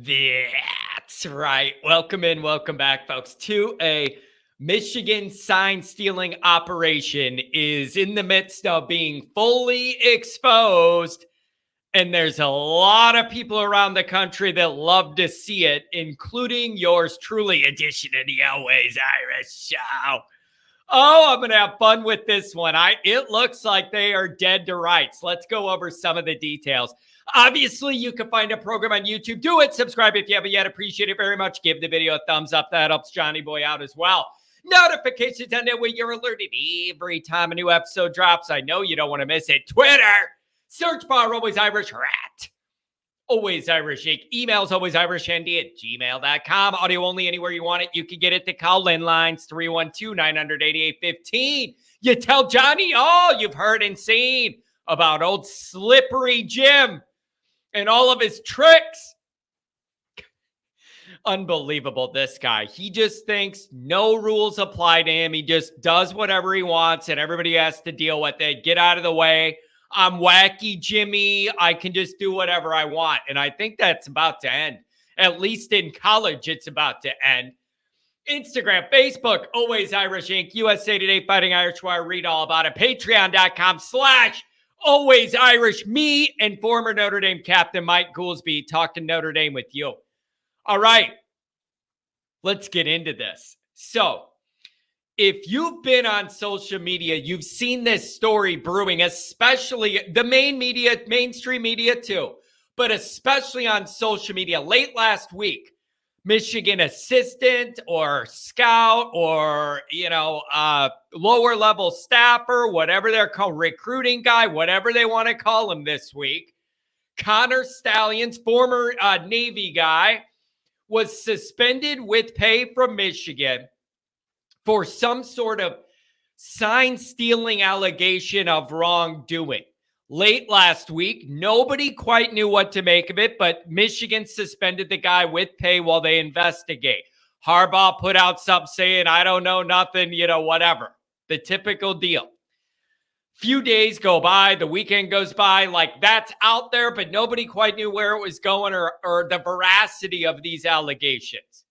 That's right. Welcome in, welcome back, folks, to a Michigan sign stealing operation is in the midst of being fully exposed. And there's a lot of people around the country that love to see it, including yours truly, edition of the Always Irish Show. Oh, I'm going to have fun with this one. It looks like they are dead to rights. Let's go over some of the details. Obviously, you can find a program on YouTube. Do it. Subscribe if you haven't yet. Appreciate it very much. Give the video a thumbs up. That helps Johnny Boy out as well. Notifications on that way you're alerted every time a new episode drops. I know you don't want to miss it. Twitter. Search bar Always Irish Rat. Always Irish Inc. Emails alwaysirishandy at gmail.com. Audio only anywhere you want it. You can get it. The call-in lines 312-900-8815. You tell Johnny all you've heard and seen about old Slippery Jim and all of his tricks. Unbelievable, this guy. He just thinks no rules apply to him. He just does whatever he wants and everybody has to deal with it. Get out of the way. I'm wacky Jimmy. I can just do whatever I want. And I think that's about to end. At least in college, it's about to end. Instagram, Facebook, Always Irish Inc., USA Today, Fighting Irish Wire. Read all about it. Patreon.com/Always Irish. Me and former Notre Dame captain Mike Goolsby talking Notre Dame with you. All right. Let's get into this. So, if you've been on social media, you've seen this story brewing, especially the mainstream media too, but especially on social media. Late last week, Michigan assistant or scout or, lower level staffer, whatever they're called, recruiting guy, whatever they want to call him this week, Connor Stalions, former Navy guy, was suspended with pay from Michigan for some sort of sign stealing allegation of wrongdoing. Late last week, nobody quite knew what to make of it, but Michigan suspended the guy with pay while they investigate. Harbaugh put out something saying, I don't know nothing, whatever. The typical deal. Few days go by, the weekend goes by, like that's out there, but nobody quite knew where it was going or the veracity of these allegations.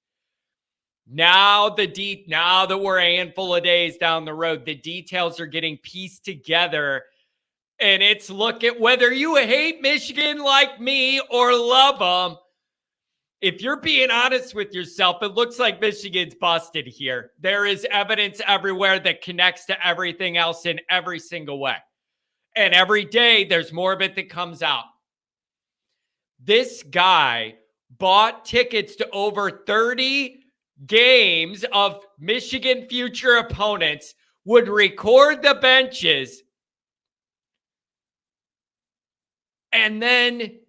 Now that we're a handful of days down the road, the details are getting pieced together. And it's look at whether you hate Michigan like me or love them. If you're being honest with yourself, it looks like Michigan's busted here. There is evidence everywhere that connects to everything else in every single way. And every day there's more of it that comes out. This guy bought tickets to over 30 games of Michigan future opponents, would record the benches, and then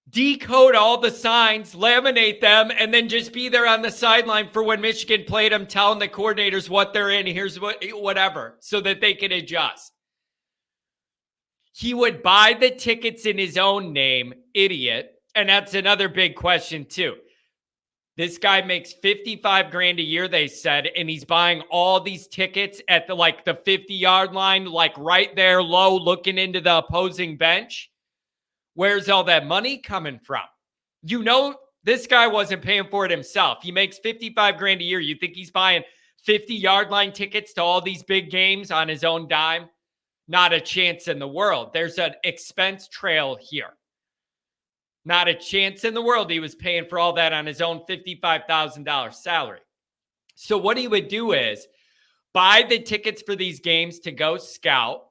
decode all the signs, laminate them, and then just be there on the sideline for when Michigan played them, telling the coordinators what they're in, here's whatever, so that they can adjust. He would buy the tickets in his own name, idiot, and that's another big question too. This guy makes $55,000 a year, they said, and he's buying all these tickets at the 50-yard line, right there low, looking into the opposing bench. Where's all that money coming from? This guy wasn't paying for it himself. He makes $55,000 a year. You think he's buying 50-yard line tickets to all these big games on his own dime? Not a chance in the world. There's an expense trail here. Not a chance in the world he was paying for all that on his own $55,000 salary. So what he would do is buy the tickets for these games to go scout,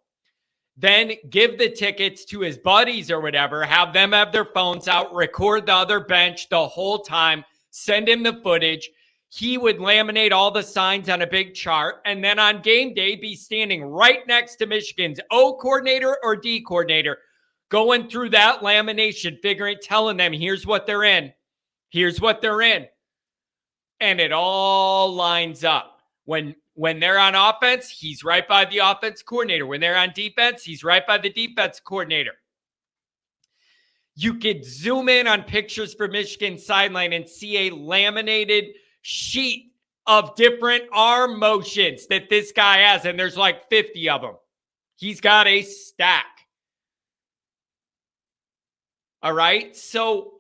then give the tickets to his buddies or whatever, have them have their phones out, record the other bench the whole time, send him the footage. He would laminate all the signs on a big chart, and then on game day be standing right next to Michigan's O coordinator or D coordinator, going through that lamination, telling them, here's what they're in. Here's what they're in. And it all lines up. When they're on offense, he's right by the offense coordinator. When they're on defense, he's right by the defense coordinator. You could zoom in on pictures for Michigan sideline and see a laminated sheet of different arm motions that this guy has, and there's 50 of them. He's got a stack. All right, so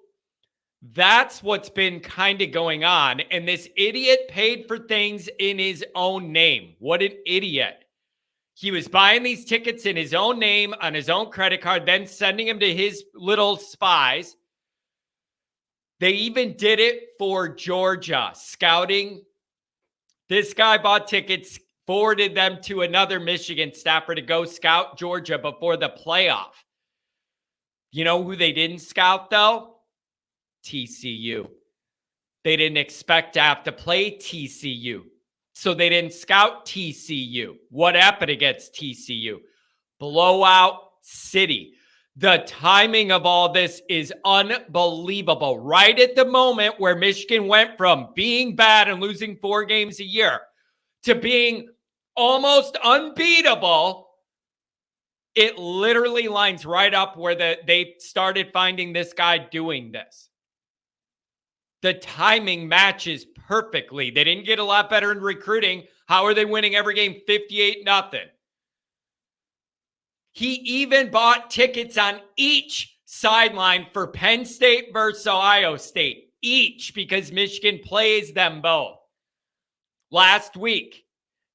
That's what's been kind of going on. And this idiot paid for things in his own name. What an idiot. He was buying these tickets in his own name on his own credit card, then sending them to his little spies. They even did it for Georgia, scouting. This guy bought tickets, forwarded them to another Michigan staffer to go scout Georgia before the playoff. You know who they didn't scout, though? TCU. They didn't expect to have to play TCU. So they didn't scout TCU. What happened against TCU? Blowout city. The timing of all this is unbelievable. Right at the moment where Michigan went from being bad and losing 4 games a year to being almost unbeatable, it literally lines right up where they started finding this guy doing this. The timing matches perfectly. They didn't get a lot better in recruiting. How are they winning every game 58-0? He even bought tickets on each sideline for Penn State versus Ohio State. Each, because Michigan plays them both. Last week.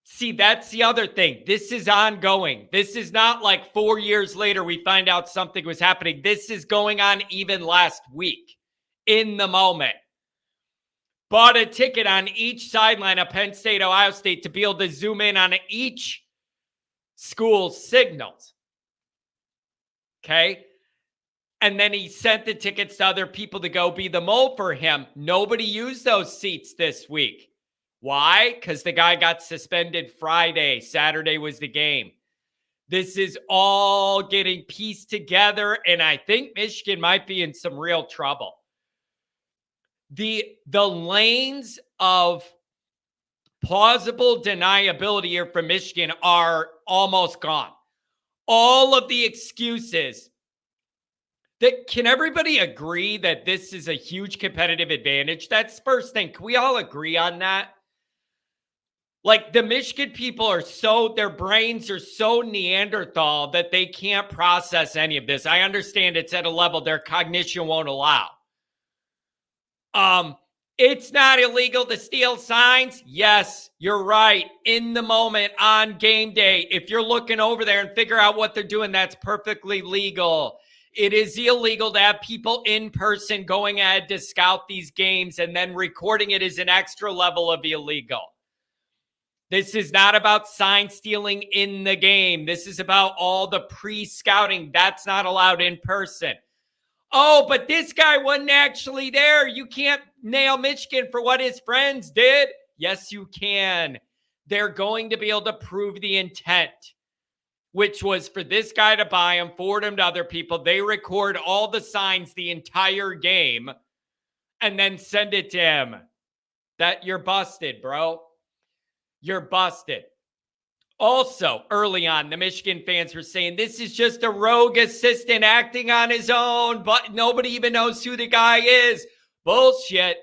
See, that's the other thing. This is ongoing. This is not like 4 years later we find out something was happening. This is going on even last week. In the moment. Bought a ticket on each sideline of Penn State, Ohio State to be able to zoom in on each school's signals. Okay? And then he sent the tickets to other people to go be the mole for him. Nobody used those seats this week. Why? Because the guy got suspended Friday. Saturday was the game. This is all getting pieced together, and I think Michigan might be in some real trouble. The lanes of plausible deniability here from Michigan are almost gone. All of the excuses. Can everybody agree that this is a huge competitive advantage? That's the first thing. Can we all agree on that? Like, the Michigan people are their brains are so Neanderthal that they can't process any of this. I understand it's at a level their cognition won't allow. It's not illegal to steal signs. Yes, you're right. In the moment, on game day, if you're looking over there and figure out what they're doing, that's perfectly legal. It is illegal to have people in person going ahead to scout these games, and then recording it is an extra level of illegal. This is not about sign stealing in the game. This is about all the pre-scouting. That's not allowed in person. Oh, but this guy wasn't actually there. You can't nail Michigan for what his friends did. Yes, you can. They're going to be able to prove the intent, which was for this guy to buy them, forward them to other people. They record all the signs the entire game and then send it to him. That you're busted, bro. You're busted. Also, early on, the Michigan fans were saying this is just a rogue assistant acting on his own, but nobody even knows who the guy is. Bullshit.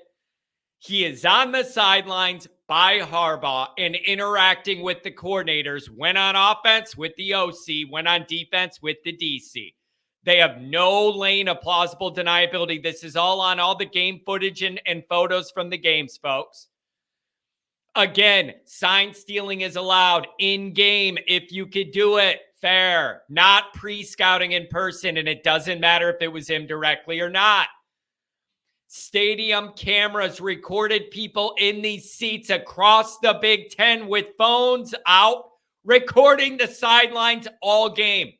He is on the sidelines by Harbaugh and interacting with the coordinators. Went on offense with the OC, went on defense with the DC. They have no lane of plausible deniability. This is all on all the game footage and photos from the games, folks. Again, sign stealing is allowed in-game if you could do it. Fair. Not pre-scouting in person, and it doesn't matter if it was him directly or not. Stadium cameras recorded people in these seats across the Big Ten with phones out, recording the sidelines all game.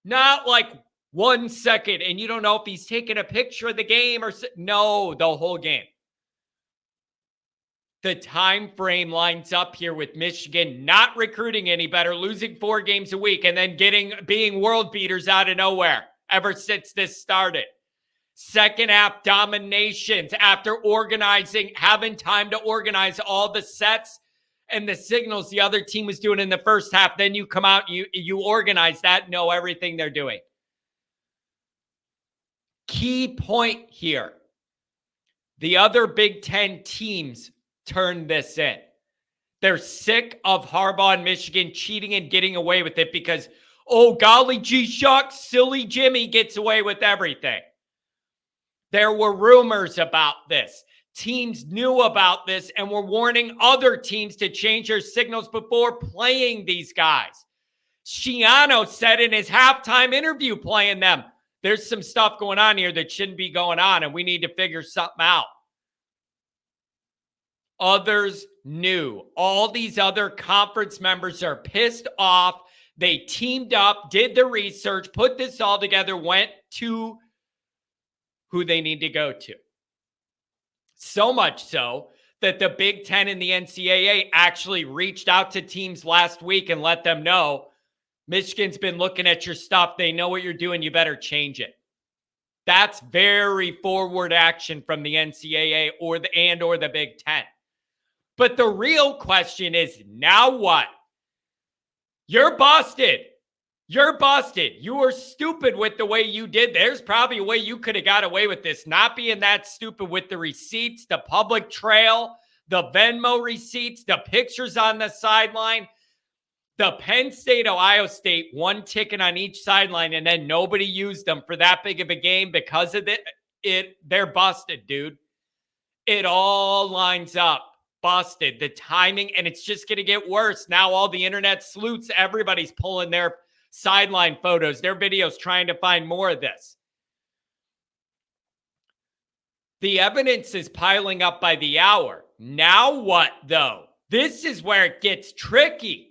Not like 1 second, and you don't know if he's taking a picture of the game or... No, the whole game. The time frame lines up here with Michigan not recruiting any better, losing 4 games a week, and then being world beaters out of nowhere ever since this started. Second half dominations after having time to organize all the sets and the signals the other team was doing in the first half. Then you come out, you organize that, know everything they're doing. Key point here. The other Big Ten teams turn this in. They're sick of Harbaugh and Michigan cheating and getting away with it because, oh, golly gee shucks, silly Jimmy gets away with everything. There were rumors about this. Teams knew about this and were warning other teams to change their signals before playing these guys. Schiano said in his halftime interview playing them, there's some stuff going on here that shouldn't be going on, and we need to figure something out. Others knew. All these other conference members are pissed off. They teamed up, did the research, put this all together, went to who they need to go to. So much so that the Big Ten and the NCAA actually reached out to teams last week and let them know, Michigan's been looking at your stuff. They know what you're doing. You better change it. That's very forward action from the NCAA or the Big Ten. But the real question is, now what? You're busted. You're busted. You were stupid with the way you did. There's probably a way you could have got away with this, not being that stupid with the receipts, the public trail, the Venmo receipts, the pictures on the sideline, the Penn State, Ohio State, one ticket on each sideline, and then nobody used them for that big of a game because of it. They're busted, dude. It all lines up. Busted. The timing, and it's just going to get worse. Now all the internet sleuths, everybody's pulling their sideline photos, their videos, trying to find more of this. The evidence is piling up by the hour. Now what, though? This is where it gets tricky.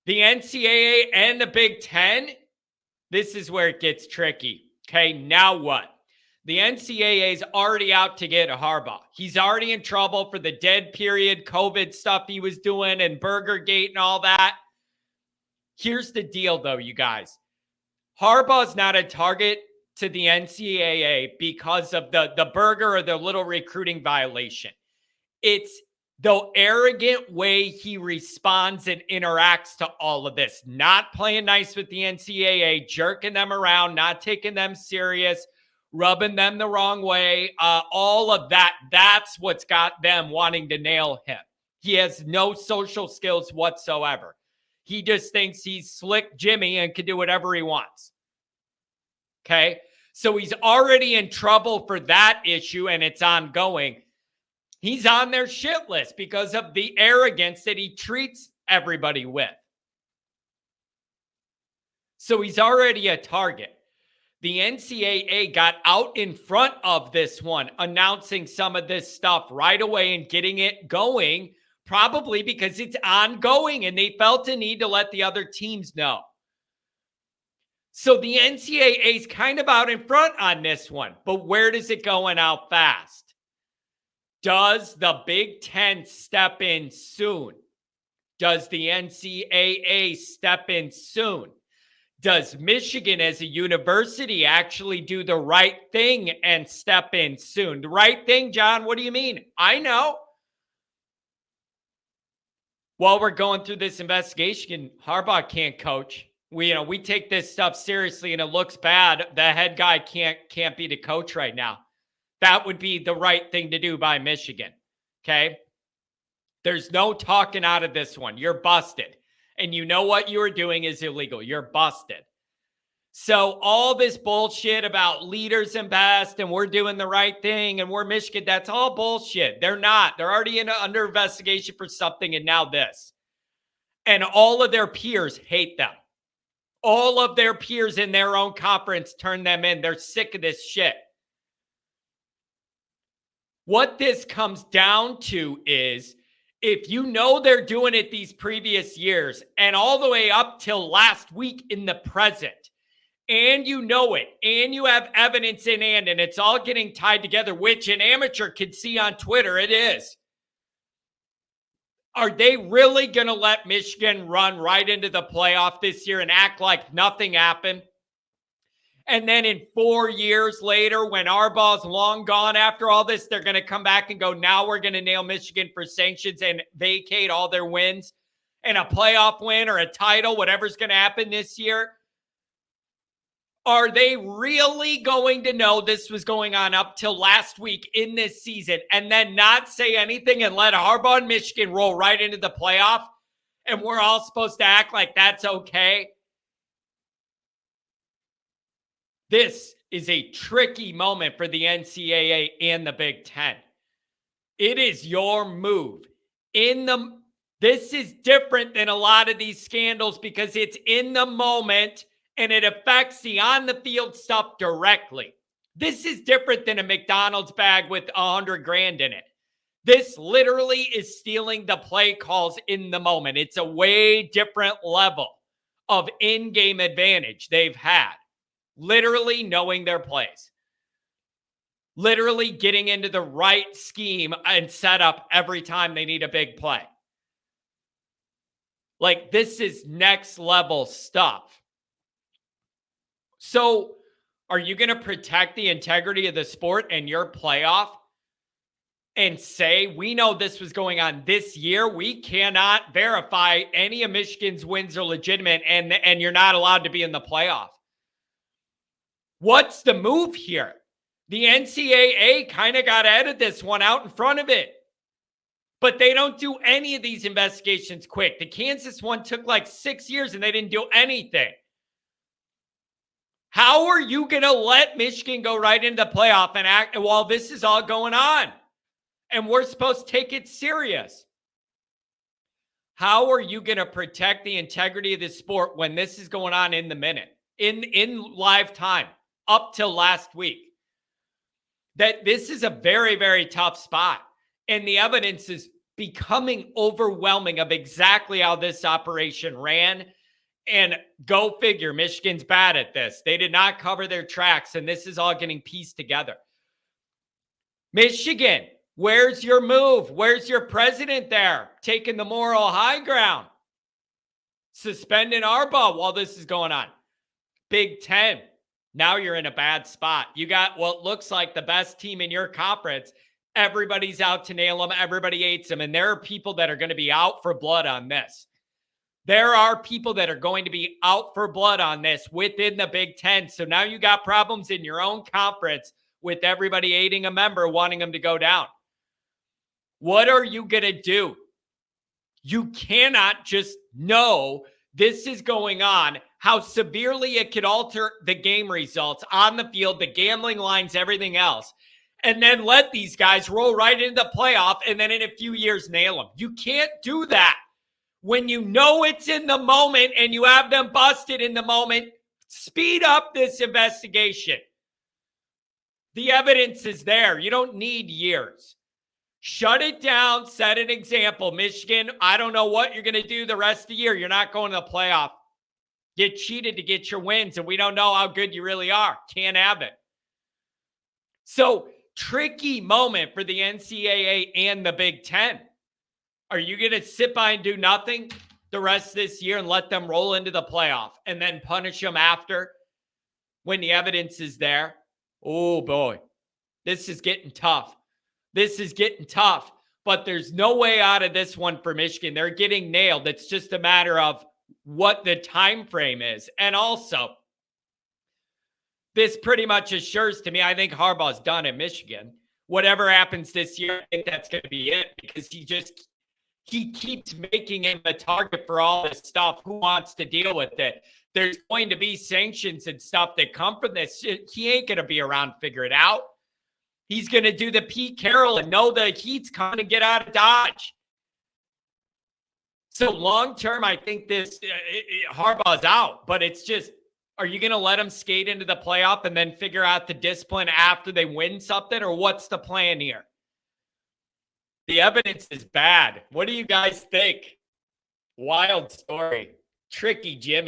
The NCAA and the Big Ten, this is where it gets tricky. Okay, now what? The NCAA is already out to get Harbaugh. He's already in trouble for the dead period COVID stuff he was doing and Burgergate and all that. Here's the deal, though, you guys. Harbaugh's not a target to the NCAA because of the burger or the little recruiting violation. It's the arrogant way he responds and interacts to all of this. Not playing nice with the NCAA, jerking them around, not taking them serious, rubbing them the wrong way, all of that. That's what's got them wanting to nail him. He has no social skills whatsoever. He just thinks he's slick Jimmy and can do whatever he wants. Okay? So he's already in trouble for that issue, and it's ongoing. He's on their shit list because of the arrogance that he treats everybody with. So he's already a target. The NCAA got out in front of this one, announcing some of this stuff right away and getting it going, probably because it's ongoing and they felt a need to let the other teams know. So the NCAA is kind of out in front on this one, but where does it go and how fast? Does the Big Ten step in soon? Does the NCAA step in soon? Does Michigan as a university actually do the right thing and step in soon? The right thing, John? What do you mean? I know. While we're going through this investigation, Harbaugh can't coach. We take this stuff seriously and it looks bad. The head guy can't be the coach right now. That would be the right thing to do by Michigan. Okay? There's no talking out of this one. You're busted. And you know what you are doing is illegal. You're busted. So all this bullshit about leaders and best and we're doing the right thing and we're Michigan, that's all bullshit. They're not. They're already under investigation for something, and now this. And all of their peers hate them. All of their peers in their own conference turn them in. They're sick of this shit. What this comes down to is, if you know they're doing it these previous years and all the way up till last week in the present, and you know it, and you have evidence in hand, and it's all getting tied together, which an amateur could see on Twitter, it is. Are they really going to let Michigan run right into the playoff this year and act like nothing happened? And then in 4 years later, when Harbaugh's long gone after all this, they're going to come back and go, now we're going to nail Michigan for sanctions and vacate all their wins and a playoff win or a title, whatever's going to happen this year. Are they really going to know this was going on up till last week in this season and then not say anything and let Harbaugh and Michigan roll right into the playoff? And we're all supposed to act like that's okay? This is a tricky moment for the NCAA and the Big Ten. It is your move. This is different than a lot of these scandals because it's in the moment and it affects the on the field stuff directly. This is different than a McDonald's bag with $100,000 in it. This literally is stealing the play calls in the moment. It's a way different level of in-game advantage they've had. Literally knowing their plays. Literally getting into the right scheme and setup every time they need a big play. Like, this is next level stuff. So, are you going to protect the integrity of the sport and your playoff and say, we know this was going on this year? We cannot verify any of Michigan's wins are legitimate and you're not allowed to be in the playoff. What's the move here? The NCAA kind of got ahead of this one out in front of it. But they don't do any of these investigations quick. The Kansas one took like 6 years and they didn't do anything. How are you going to let Michigan go right into the playoff and act while this is all going on? And we're supposed to take it serious. How are you going to protect the integrity of this sport when this is going on in the minute, in live time, up till last week? That this is a very, very tough spot. And the evidence is becoming overwhelming of exactly how this operation ran. And go figure, Michigan's bad at this. They did not cover their tracks, and this is all getting pieced together. Michigan, where's your move? Where's your president there taking the moral high ground? Suspending Arbaugh while this is going on. Big Ten, now you're in a bad spot. You got what looks like the best team in your conference. Everybody's out to nail them. Everybody hates them. And there are people that are going to be out for blood on this. There are people that are going to be out for blood on this within the Big Ten. So now you got problems in your own conference with everybody aiding a member, wanting them to go down. What are you going to do? You cannot just know this is going on, how severely it could alter the game results on the field, the gambling lines, everything else, and then let these guys roll right into the playoff and then in a few years nail them. You can't do that. When you know it's in the moment and you have them busted in the moment, speed up this investigation. The evidence is there. You don't need years. Shut it down. Set an example. Michigan, I don't know what you're going to do the rest of the year. You're not going to the playoff. Get cheated to get your wins, and we don't know how good you really are. Can't have it. So, tricky moment for the NCAA and the Big Ten. Are you going to sit by and do nothing the rest of this year and let them roll into the playoff and then punish them after when the evidence is there? Oh, boy. This is getting tough. This is getting tough. But there's no way out of this one for Michigan. They're getting nailed. It's just a matter of what the time frame is. And also, this pretty much assures to me, I think Harbaugh's done at Michigan. Whatever happens this year, I think that's going to be it because he keeps making him a target for all this stuff. Who wants to deal with it? There's going to be sanctions and stuff that come from this. He ain't going to be around to figure it out. He's going to do the Pete Carroll and know the heat's coming to get out of Dodge. So long term, I think this Harbaugh's out. But it's just, are you going to let him skate into the playoff and then figure out the discipline after they win something? Or what's the plan here? The evidence is bad. What do you guys think? Wild story. Tricky Jimmy.